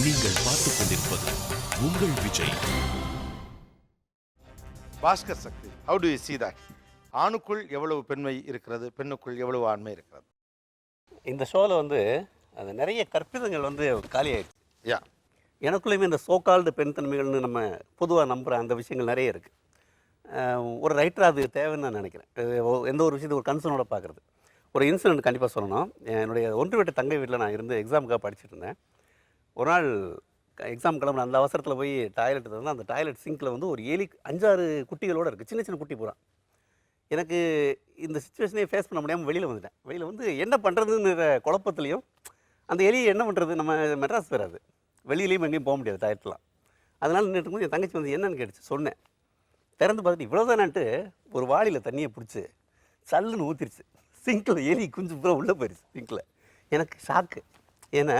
நீங்கள் பார்த்துக் கொண்டிருப்பது உங்கள் விஜய். பாஸ்கர் சக்தி, how do you see that? ஆணுக்குள் எவ்வளவு பெண்மை இருக்கிறது, பெண்ணுக்குள் எவ்வளவு ஆண்மை இருக்கிறது? இந்த ஷோவில் அது நிறைய கற்பிதங்கள் காலியாயிடுச்சு. யா, எனக்குள்ளேயுமே இந்த சோகால்டு பெண் தன்மைகள்னு நம்ம பொதுவாக நம்புகிற அந்த விஷயங்கள் நிறைய இருக்குது. ஒரு ரைட்டர் அது தேவைன்னு நான் நினைக்கிறேன். எந்த ஒரு விஷயத்தை ஒரு கன்சர்னோட பார்க்குறது. ஒரு இன்சிடென்ட் கண்டிப்பாக சொல்லணும். என்னுடைய ஒன்று வீட்டு தங்கை வீட்டில் நான் இருந்து எக்ஸாமுக்காக படிச்சுட்டு இருந்தேன். ஒரு நாள் எக்ஸாம் கிளம்புன அந்த அவசரத்தில் போய் டாய்லெட் இருந்தால் அந்த டாய்லெட் சிங்கில் ஒரு 7-6 குட்டிகளோடு இருக்குது, சின்ன சின்ன குட்டி பூரா. எனக்கு இந்த சுச்சுவேஷனே ஃபேஸ் பண்ண முடியாமல் வெளியில் வந்துட்டேன். வெளியில் என்ன பண்ணுறதுங்கிற குழப்பத்துலேயும் அந்த எலியை என்ன பண்ணுறது, நம்ம மெட்ராஸ் வராது, வெளியிலையும் எங்கேயும் போக முடியாது டாய்லெட்லாம். அதனால் நின்றுட்டு என் தங்கச்சி என்னன்னு கேட்டுச்சு. சொன்னேன். திறந்து பார்த்துட்டு இவ்வளோதானான்ட்டு ஒரு வாளியில் தண்ணியை பிடிச்சி சல்லுன்னு ஊற்றிருச்சு. சிங்கில் எலி குஞ்சு பூரா உள்ளே போயிடுச்சு சிங்கில். எனக்கு ஷாக்கு. ஏன்னா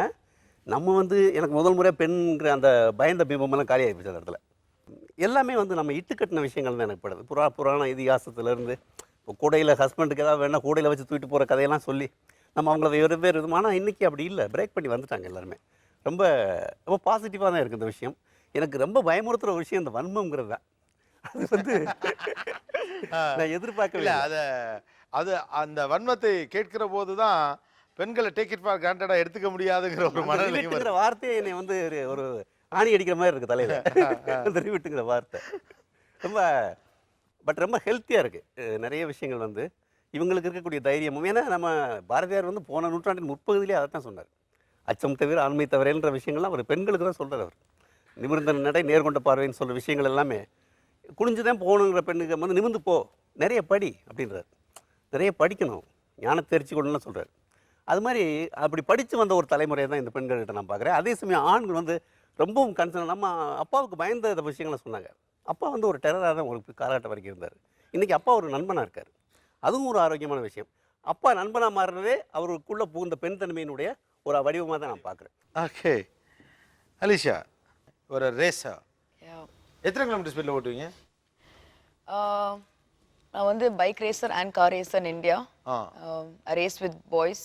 நம்ம எனக்கு முதல் முறையாக பெண்ங்கிற அந்த பயந்த பிம்பமெல்லாம் காலியாகி போச்சு. அந்த இடத்துல எல்லாமே நம்ம இட்டுக்கட்டின விஷயங்கள் தான் எனக்கு படுது. புராண இதிகாசத்துலேருந்து இப்போ கூடையில் ஹஸ்பண்டுக்கு ஏதாவது வேணால் கூடையில் வச்சு தூக்கிட்டு போகிற கதையெல்லாம் சொல்லி நம்ம அவங்கள வேறு விதமாக. ஆனால் இன்றைக்கி அப்படி இல்லை, பிரேக் பண்ணி வந்துட்டாங்க எல்லாருமே. ரொம்ப ரொம்ப பாசிட்டிவாக தான் இருக்குது இந்த விஷயம். எனக்கு ரொம்ப பயமுறுத்துகிற ஒரு விஷயம் இந்த வன்மங்கிறது தான். அது நான் எதிர்பார்க்கல. அது அந்த வன்மத்தை கேட்கிற போது தான் பெண்களை டேக் இட் ஃபார் கிராண்டடாக எடுத்துக்க முடியாதுங்கிற ஒரு மனநிலைங்கிற வார்த்தையை என்னை ஒரு ஆணி அடிக்கிற மாதிரி இருக்குது தலையில். அந்த ரிவிட்டுங்கிற வார்த்தை ரொம்ப ஹெல்த்தியாக இருக்குது. நிறைய விஷயங்கள் இவங்களுக்கு இருக்கக்கூடிய தைரியமும். ஏன்னா நம்ம பாரதியார் போன நூற்றாண்டின் முற்பகுதியிலே அதை தான் சொன்னார். அச்சம் தவிர ஆண்மை தவிரன்ற விஷயங்கள்லாம் அவர் பெண்களுக்கு தான் சொல்கிறார். அவர் நிமிர்ந்த நடை நேர்கொண்ட பார்வைன்னு சொல்கிற விஷயங்கள் எல்லாமே குனிஞ்சு தான் போகணுங்கிற பெண்ணுக்கு நிமிர்ந்து போ, நிறைய படி அப்படின்றார். நிறைய படிக்கணும், ஞானத்தை தெரிச்சு கொண்டுலாம் சொல்கிறார். அது மாதிரி அப்படி படித்து வந்த ஒரு தலைமுறையை தான் இந்த பெண்கள்கிட்ட நான் பார்க்குறேன். அதே சமயம் ஆண்கள் ரொம்பவும் கன்சர்ன். நம்ம அப்பாவுக்கு பயந்த இந்த விஷயங்களை சொன்னாங்க. அப்பா ஒரு டெரராக தான் ஒரு காலகட்டம் வரைக்கும் இருந்தார். இன்றைக்கி அப்பா ஒரு நண்பனாக இருக்கார். அதுவும் ஒரு ஆரோக்கியமான விஷயம். அப்பா நண்பனாக மாறுறதே அவருக்குள்ளே புகுந்த பெண் தன்மையினுடைய ஒரு வடிவமாக தான் நான் பார்க்குறேன். ஓகே அலிஷா, ஒரு ரேஸா எத்தனை கிலோமீட்டர் ஸ்பீடில் ஓட்டுவீங்க? நான் bike racer and car racer in India. I race with boys.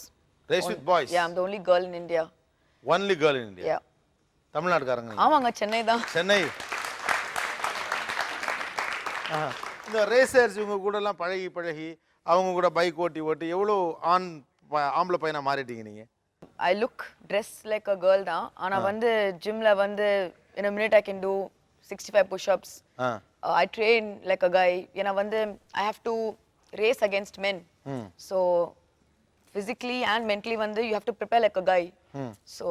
Race with boys? Yeah, I'm the only girl in India. Only girl in India? Yeah. தமிழ்நாட்டுக்காரங்க? ஆமாங்க, சென்னை தான். சென்னை. இந்த ரேசர்ஸ் இவங்க கூடலாம் பழகி அவங்க கூட பைக் ஓட்டி எவ்வளோ ஆம்பளை பையனா மாறிட்டீங்க நீங்கள்? I look dress like a girl தான். ஆனால் ஜிம்ல in a minute I can do 65 push-ups. I train like a guy. ஏன்னா I have to race against men. So physically and mentally you have to prepare like a guy. So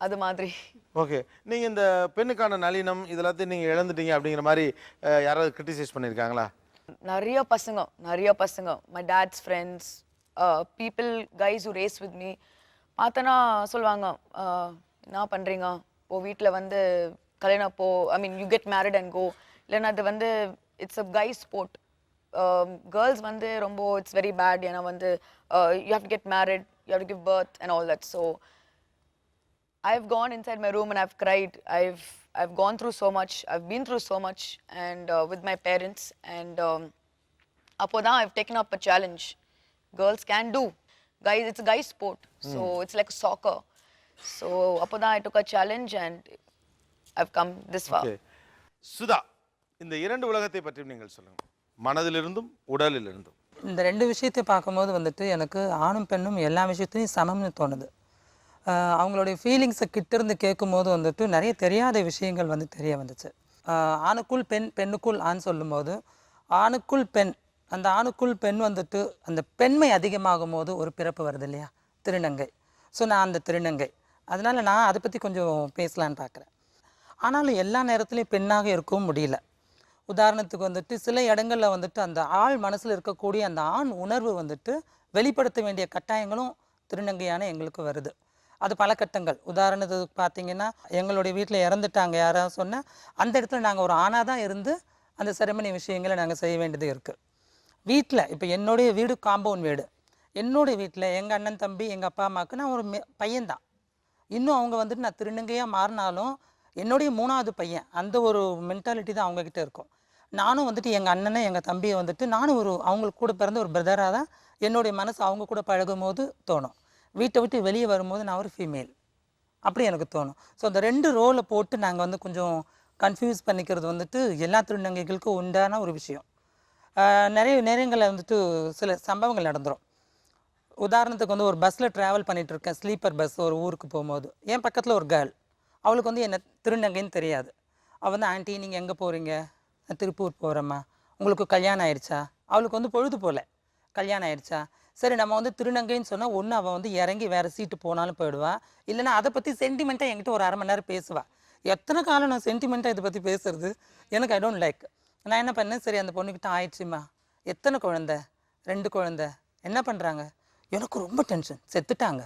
அது மாதிரி. Okay, நீங்கள் இந்த பெண்ணுக்கான நளினம் இதெல்லாத்தையும் நீங்கள் இழந்துட்டீங்க அப்படிங்கிற மாதிரி யாராவது கிரிட்டிசைஸ் பண்ணியிருக்காங்களா? நிறைய பசங்க my dad's friends, people, guys who race with me பார்த்தனா சொல்லுவாங்க, என்ன பண்ணுறீங்க, ஓ வீட்டில் கல்யாணம் போ, I mean you get married and go. இல்லைன்னா அது it's a guy sport. Girls ரொம்ப இட்ஸ் வெரி பேட். ஏன்னா you have to get married, you have to give birth and all that. So I've gone inside my room and I've cried. I've gone through so much. I've been through so much, and with my parents. And appoda I've taken up a challenge. Girls can do. Guys, it's a guy sport. So it's like soccer. So appoda I took a challenge and I've come this far. Okay. Sudha, இந்த இரண்டு உலகத்தை பற்றி நீங்கள் சொல்லுங்க. மனதிலிருந்தும் உடலிலிருந்தும். இந்த ரெண்டு விஷயத்தை பார்க்கும்போது எனக்கு ஆணும் பெண்ணும் எல்லா விஷயத்தையும் சமம்னு தோணுது. அவங்களுடைய ஃபீலிங்ஸை கிட்டேருந்து கேட்கும்போது நிறைய தெரியாத விஷயங்கள் தெரிய வந்துச்சு. ஆணுக்குள் பெண், பெண்ணுக்குள் ஆண் சொல்லும்போது ஆணுக்குள் பெண், அந்த ஆணுக்குள் பெண் அந்த பெண்மை அதிகமாகும் போது ஒரு பிறப்பு வருது இல்லையா, திருநங்கை. ஸோ நான் அந்த திருநங்கை, அதனால் நான் அதை பற்றி கொஞ்சம் பேசலான்னு பார்க்குறேன். ஆனாலும் எல்லா நேரத்துலையும் பெண்ணாக இருக்கவும் முடியல. உதாரணத்துக்கு சில இடங்களில் அந்த ஆள் மனசில் இருக்கக்கூடிய அந்த ஆண் உணர்வு வெளிப்படுத்த வேண்டிய கட்டாயங்களும் திருநங்கையான எங்களுக்கு வருது. அது பல கட்டங்கள். உதாரணத்துக்கு பார்த்தீங்கன்னா, எங்களுடைய வீட்டில் இறந்துட்டாங்க யாராவது சொன்னால் அந்த இடத்துல நாங்கள் ஒரு ஆணாக தான் இருந்து அந்த செரமனி விஷயங்களை நாங்கள் செய்ய வேண்டியது இருக்குது. வீட்டில் இப்போ என்னுடைய வீடு காம்பவுண்ட் வீடு. என்னுடைய வீட்டில் எங்கள் அண்ணன் தம்பி எங்கள் அப்பா அம்மாவுக்கு நான் ஒரு பையன்தான். இன்னும் அவங்க நான் திருநங்கையாக மாறினாலும் என்னுடைய 3வது பையன், அந்த ஒரு மென்டாலிட்டி தான் அவங்கக்கிட்ட இருக்கும். நானும் எங்கள் அண்ணனை எங்கள் தம்பியை நானும் அவங்களுக்கு கூட பிறந்த ஒரு பிரதராக தான் என்னுடைய மனசு அவங்க கூட பழகும் போது தோணும். வீட்டை விட்டு வெளியே வரும்போது நான் ஒரு ஃபீமேல். அப்படி எனக்கு தோணும். ஸோ அந்த 2 ரோலை போட்டு நாங்கள் வந்து கொஞ்சம் கன்ஃபியூஸ் பண்ணிக்கிறது வந்துட்டு எல்லா திருநங்கைகளுக்கும் உண்டான ஒரு விஷயம். நிறைய நேரங்களில் வந்துட்டு சில சம்பவங்கள் நடந்துடும். உதாரணத்துக்கு வந்து ஒரு பஸ்ஸில் ட்ராவல் பண்ணிகிட்டு இருக்கேன், ஸ்லீப்பர் பஸ், ஒரு ஊருக்கு போகும்போது என் பக்கத்தில் ஒரு கேர்ள், அவளுக்கு வந்து என்ன திருநங்கைன்னு தெரியாது. அவள் வந்து ஆண்டி நீங்கள் எங்கே போகிறீங்க? நான் திருப்பூர் போகிறேம்மா. உங்களுக்கு கல்யாணம் ஆயிடுச்சா? அவளுக்கு வந்து பொழுது போல் கல்யாணம் ஆயிடுச்சா? சரி நம்ம வந்து திருநங்கைன்னு சொன்னால் ஒன்று அவள் வந்து இறங்கி வேறு சீட்டு போனாலும் போயிடுவா, இல்லைன்னா அதை பற்றி சென்டிமெண்ட்டாக என்கிட்ட ஒரு 1/2 மணி நேரம் பேசுவாள். எத்தனை காலம் நான் சென்டிமெண்ட்டாக இதை பற்றி பேசுறது எனக்கு ஐ டோன்ட் லைக். நான் என்ன பண்ணேன், சரி அந்த பொண்ணுக்கிட்ட ஆயிடுச்சுமா, எத்தனை குழந்தை? 2 குழந்தை. என்ன பண்ணுறாங்க? எனக்கு ரொம்ப டென்ஷன், செத்துட்டாங்க.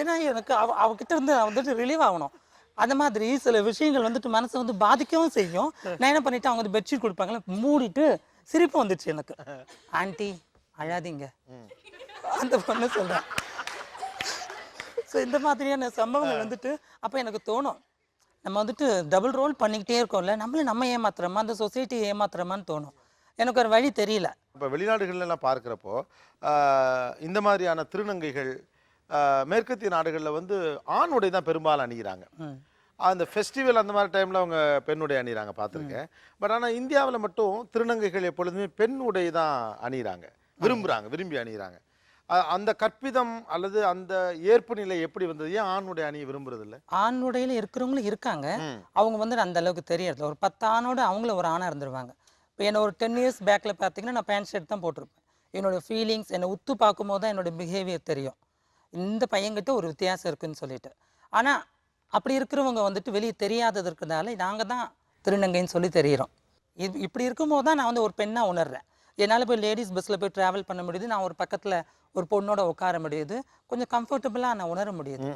ஏன்னா எனக்கு அவகிட்ட இருந்து நான் வந்துட்டு ரிலீவ் ஆகணும். அந்த மாதிரி சில விஷயங்கள் வந்துட்டு மனசை வந்து பாதிக்கவும் செய்யும். நான் என்ன பண்ணிவிட்டு அவங்க வந்து பெட்ஷீட் கொடுப்பாங்களே, மூடிட்டு சிரிப்பு வந்துடுச்சு எனக்கு. ஆண்டி அழாதீங்க, அந்த பொண்ணு சொல்கிறேன். ஸோ இந்த மாதிரியான சம்பவங்கள் வந்துட்டு அப்போ எனக்கு தோணும், நம்ம வந்துட்டு டபுள் ரோல் பண்ணிக்கிட்டே இருக்கோம்ல, நம்ம ஏமாத்துறோமா, அந்த சொசைட்டி ஏமாத்துறோமான்னு தோணும். எனக்கு ஒரு வழி தெரியல. இப்போ வெளிநாடுகள்லாம் பார்க்குறப்போ இந்த மாதிரியான திருநங்கைகள் மேற்கத்திய நாடுகளில் வந்து ஆண் உடை தான் பெரும்பாலும் அணிகிறாங்க. அந்த ஃபெஸ்டிவல் அந்த மாதிரி டைமில் அவங்க பெண் உடை அணிகிறாங்க, பார்த்துருக்கேன். பட் ஆனால் இந்தியாவில் மட்டும் திருநங்கைகள் எப்பொழுதுமே பெண் உடை தான் அணிகிறாங்க, விரும்பி அணிகிறாங்க. அந்த கற்பிதம் அல்லது அந்த ஏற்பு நிலை எப்படி வந்தது? ஏன் ஆண் உடை அணிய விரும்புறது இல்லை? ஆண் உடையில் இருக்கிறவங்களும் இருக்காங்க, அவங்க வந்து அந்த அளவுக்கு தெரியறது. ஒரு 10 ஆணோட அவங்கள ஒரு ஆணாக இருந்துருவாங்க. இப்போ என்ன ஒரு 10 இயர்ஸ் பேக்கில் பார்த்தீங்கன்னா நான் பேண்ட் ஷர்ட் தான் போட்டிருப்பேன். என்னோடய ஃபீலிங்ஸ் என்னை உத்து பார்க்கும்போது தான் என்னோடய பிஹேவியர் தெரியும், இந்த பையன்கிட்ட ஒரு வித்தியாசம் இருக்குதுன்னு சொல்லிட்டு. ஆனால் அப்படி இருக்கிறவங்க வந்துட்டு வெளியே தெரியாததுக்குனால நாங்கள் தான் திருநங்கைன்னு சொல்லி தெரிகிறோம். இப்படி இருக்கும்போது தான் நான் வந்து ஒரு பெண்ணாக உணர்றேன். என்னால் போய் லேடிஸ் பஸ்ஸில் போய் ட்ராவல் பண்ண முடியுது, நான் ஒரு பக்கத்தில் ஒரு பொண்ணோட உட்கார முடியுது, கொஞ்சம் கம்ஃபர்டபுளாக நான் உணர முடியுது.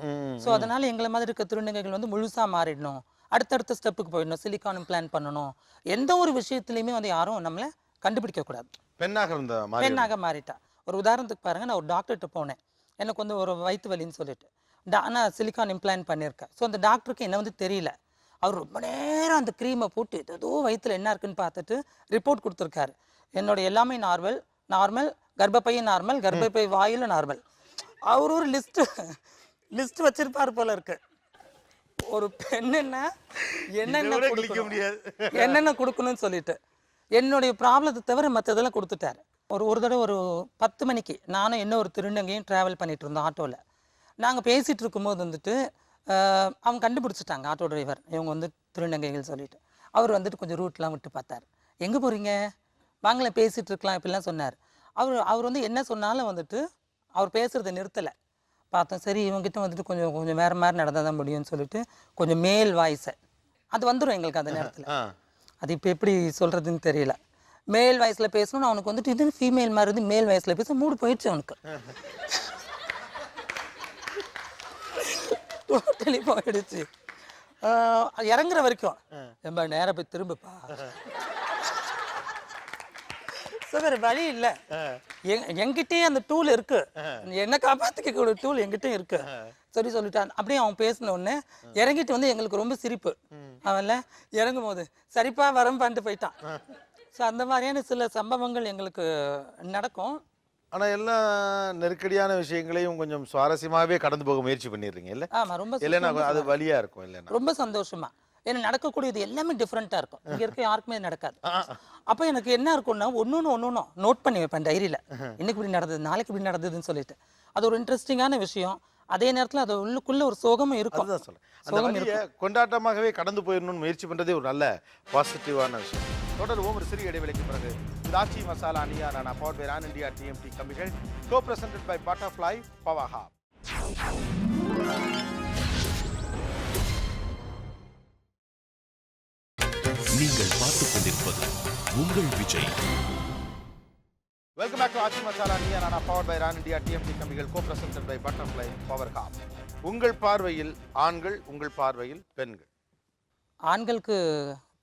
ஸோ அதனால் எங்களை மாதிரி இருக்க திருநங்கைகள் வந்து முழுசாக மாறிடணும், அடுத்தடுத்த ஸ்டெப்புக்கு போயிடணும், சிலிக்கான் இம்ப்ளான்ட் பண்ணணும். எந்த ஒரு விஷயத்துலையுமே வந்து யாரும் நம்மளை கண்டுபிடிக்கக்கூடாது. பெண்ணாக மாறிட்டா. ஒரு உதாரணத்துக்கு பாருங்கள், நான் ஒரு டாக்டர்கிட்ட போனேன், எனக்கு வந்து ஒரு வயிற்று வலின்னு சொல்லிட்டு நான் சிலிக்கான் இம்ப்ளான்ட் பண்ணியிருக்கேன். ஸோ அந்த டாக்டருக்கு என்ன வந்து தெரியல, அவர் ரொம்ப நேரம் அந்த க்ரீமை போட்டு ஏதோ வயிற்றில் என்ன இருக்குன்னு பார்த்துட்டு ரிப்போர்ட் கொடுத்துருக்காரு. என்னோட எல்லாமே நார்மல், கர்ப்பப்பையும் நார்மல், கர்ப்பப்பை வாயில் நார்மல். அவர் ஒரு லிஸ்ட் வச்சிருப்பார் போல இருக்கு. ஒரு பெண்ணுன்னா என்னென்ன கொடுக்கணும்னு சொல்லிட்டு என்னுடைய ப்ராப்ளத்தை தவிர மற்றதெல்லாம் கொடுத்துட்டாரு. ஒரு தடவை ஒரு 10 மணிக்கு நானும் என்ன ஒரு திருநங்கையும் ட்ராவல் பண்ணிட்டு இருந்தோம் ஆட்டோவில். நாங்கள் பேசிகிட்டு இருக்கும்போது வந்துட்டு அவங்க கண்டுபிடிச்சிட்டாங்க, ஆட்டோ டிரைவர் இவங்க வந்து திருநங்கைகள் சொல்லிட்டு. அவர் வந்துட்டு கொஞ்சம் ரூட்லாம் விட்டு பார்த்தார். எங்கே போகிறீங்க, வாங்கலை பேசிகிட்டு இருக்கலாம் இப்படிலாம் சொன்னார். அவர் வந்து என்ன சொன்னாலும் வந்துட்டு அவர் பேசுகிறத நிறுத்தலை. பார்த்தோம், சரி இவங்ககிட்ட வந்துட்டு கொஞ்சம் வேறு மாதிரி நடந்தால் தான் முடியும்னு சொல்லிட்டு கொஞ்சம் மேல் வாய்ஸை அது வந்துடும் எங்களுக்கு அந்த நேரத்தில். அது இப்போ எப்படி சொல்கிறதுன்னு தெரியல. மேல் வயசில் பேசணும்னு அவனுக்கு வந்துட்டு இது ஃபீமேல் மாதிரி இருந்து மேல் வயசில் பேச மூடு போயிடுச்சு அவனுக்கு. டோட்டலி போயிடுச்சு. இறங்குற வரைக்கும் ரொம்ப நேரம் போய் திரும்பப்பா, வேறு வழி இல்லை. என்கிட்டயே அந்த டூல் இருக்கு, என்ன காப்பாற்றிக்க ஒரு டூல் என்கிட்டயும் இருக்கு சரி சொல்லிட்டான். அப்படியே அவன் பேசின உடனே இறங்கிட்டு வந்து எங்களுக்கு ரொம்ப சிரிப்பு. அவன்ல இறங்கும் போது சரிப்பா வரம் பண்ணிட்டு போயிட்டான். ஸோ அந்த மாதிரியான சில சம்பவங்கள் எங்களுக்கு நடக்கும். ஆனால் எல்லா நெருக்கடியான விஷயங்களையும் கொஞ்சம் சுவாரஸ்யமாகவே கடந்து போக முயற்சி பண்ணிடுறீங்க இல்லை? ஆமாம், ரொம்ப இல்லைன்னா அது வழியாக இருக்கும் இல்லைன்னா ரொம்ப சந்தோஷமா. ஏன்னா நடக்கக்கூடியது எல்லாமே டிஃப்ரெண்ட்டாக இருக்கும், இங்கே இருக்க யாருக்குமே நடக்காது. அப்போ எனக்கு என்ன இருக்கும்னா ஒன்று நோட் பண்ணி வைப்பேன் டைரியில், இன்னைக்கு இப்படி நடந்தது நாளைக்கு இப்படி நடந்ததுன்னு சொல்லிட்டு. அது ஒரு இன்ட்ரெஸ்டிங்கான விஷயம். அதே நேரத்தில் அது உள்ளுக்குள்ள ஒரு சோகமும் இருக்கும். கொண்டாட்டமாகவே கடந்து போயிடணும்னு முயற்சி பண்ணுறதே ஒரு நல்ல பாசிட்டிவான விஷயம். தொடர்வோம் ஒரு சிறிய இடைவெளிக்கு பிறகு. இதாச்சி மசாலா அணியா நானா power by Ran India TMT கம்பிகள், co presented by butterfly power hub. நீங்கள் பார்த்துக் கொண்டிருப்பது உங்கள் Vijay. Welcome back to Aachi masala அணியா நானா power by Ran India TMT கம்பிகள், co presented by butterfly power hub. உங்கள் பார்வையில் ஆண்கள், உங்கள் பார்வையில் பெண்கள். ஆண்களுக்கு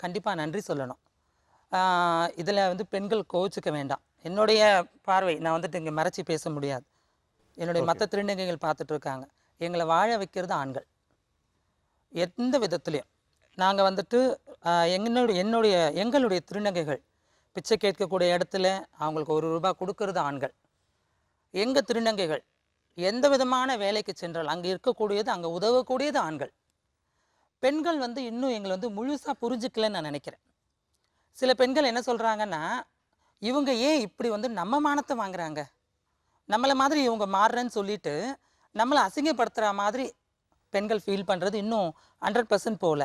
கண்டிப்பாக நன்றி சொல்லணும். இதில் வந்து பெண்கள் கோச்சிக்க வேண்டாம். என்னுடைய பார்வை, நான் வந்துட்டு இங்கே மறைச்சி பேச முடியாது. என்னுடைய மற்ற திருநங்கைகள் பார்த்துட்டு இருக்காங்க. எங்களை வாழ வைக்கிறது ஆண்கள் எந்த விதத்துலையும். நாங்கள் வந்துட்டு எங்களுடைய திருநங்கைகள் பிச்சை கேட்கக்கூடிய இடத்துல அவங்களுக்கு 1 ரூபாய் கொடுக்கறது ஆண்கள். எங்கள் திருநங்கைகள் எந்த விதமான வேலைக்கு சென்றால் அங்கே இருக்கக்கூடியது, அங்கே உதவக்கூடியது ஆண்கள். பெண்கள் வந்து இன்னும் எங்களை வந்து முழுசாக புரிஞ்சுக்கலன்னு நான் நினைக்கிறேன். சில பெண்கள் என்ன சொல்கிறாங்கன்னா, இவங்க ஏன் இப்படி வந்து நம்ம மானத்தை வாங்குறாங்க, நம்மளை மாதிரி இவங்க மாறுறேன்னு சொல்லிட்டு நம்மளை அசிங்கப்படுத்துகிற மாதிரி பெண்கள் ஃபீல் பண்ணுறது இன்னும் 100% போகல.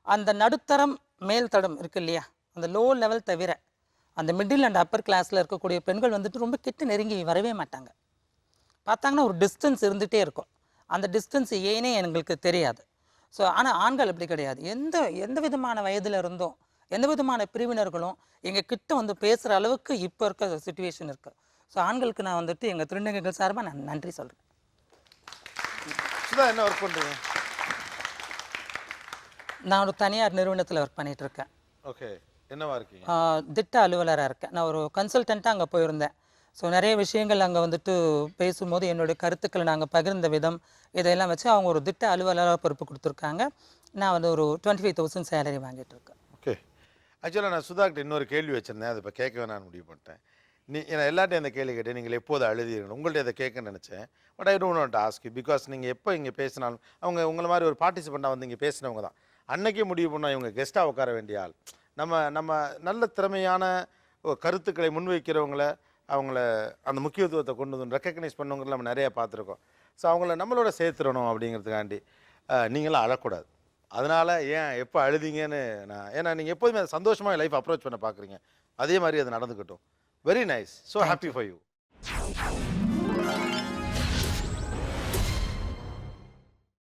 அந்த நடுத்தரம் மேல்தடம் இருக்கு இல்லையா, அந்த லோ லெவல் தவிர அந்த மிடில் அண்ட் அப்பர் கிளாஸில் இருக்கக்கூடிய பெண்கள் வந்துட்டு ரொம்ப கிட்ட நெருங்கி வரவே மாட்டாங்க. பார்த்தாங்கன்னா ஒரு டிஸ்டன்ஸ் இருந்துகிட்டே இருக்கும். அந்த டிஸ்டன்ஸ் ஏனே எங்களுக்கு தெரியாது. ஸோ ஆனால் ஆண்கள் அப்படி கிடையாது. எந்த விதமான வயதில் இருந்தோம், எந்த விதமான பிரிவினர்களும் எங்கள் கிட்ட வந்து பேசுகிற அளவுக்கு இப்போ இருக்க சுச்சுவேஷன் இருக்குது. ஸோ ஆண்களுக்கு நான் வந்துட்டு எங்கள் திருநங்கைகள் சார்பாக நான் நன்றி சொல்கிறேன். சுதா, என்ன ஒர்க் பண்ணுறீங்க? நான் ஒரு தனியார் நிறுவனத்தில் ஒர்க் பண்ணிகிட்டு இருக்கேன். ஓகே, என்னவா இருக்கீங்க? திட்ட அலுவலராக இருக்கேன். நான் ஒரு கன்சல்டண்ட்டாக அங்கே போயிருந்தேன். ஸோ நிறைய விஷயங்கள் அங்கே வந்துட்டு பேசும்போது என்னுடைய கருத்துக்களை நாங்கள் பகிர்ந்த விதம் இதையெல்லாம் வச்சு அவங்க ஒரு திட்ட அலுவலராக பொறுப்பு கொடுத்துருக்காங்க. நான் வந்து ஒரு 25,000 சேலரி வாங்கிட்டு இருக்கேன். ஓகே, ஆக்சுவலாக நான் சுதாக்கிட்ட இன்னொரு கேள்வி வச்சுருந்தேன், அதை இப்போ கேட்க வேணாம்னு முடிவு பண்ணிட்டேன். நான் எல்லாட்டையும் அந்த கேள்வி கேட்டேன், நீங்கள் எப்போது அழுதிருக்கணும், உங்கள்கிட்ட அதை கேட்க நினச்சேன். But I don't want to ask you, because நீங்கள் எப்போ இங்கே பேசினாலும் அவங்க உங்களை மாதிரி ஒரு பார்ட்டிசிபெண்ட்டாக வந்து இங்கே பேசினவங்க தான். அன்னைக்கே முடிவு பண்ணால் இவங்க கெஸ்ட்டாக உட்கார வேண்டிய ஆள். நம்ம நல்ல திறமையான கருத்துக்களை முன்வைக்கிறவங்கள, அவங்கள அந்த முக்கியத்துவத்தை கொண்டு வந்து ரெக்கக்னைஸ் பண்ணவங்களை நம்ம நிறையா பார்த்துருக்கோம். ஸோ அவங்கள நம்மளோட சேர்த்துடணும் அப்படிங்கிறதுக்காண்டி நீங்களாம் அழக்கூடாது. அதனால் ஏன் எப்போ அழுதிங்கன்னு ஏன்னா நீங்கள் எப்போதுமே சந்தோஷமாக லைஃப் அப்ரோச் பண்ண பார்க்குறீங்க, அதே மாதிரி அது நடந்துக்கட்டும். Very nice, so happy for you.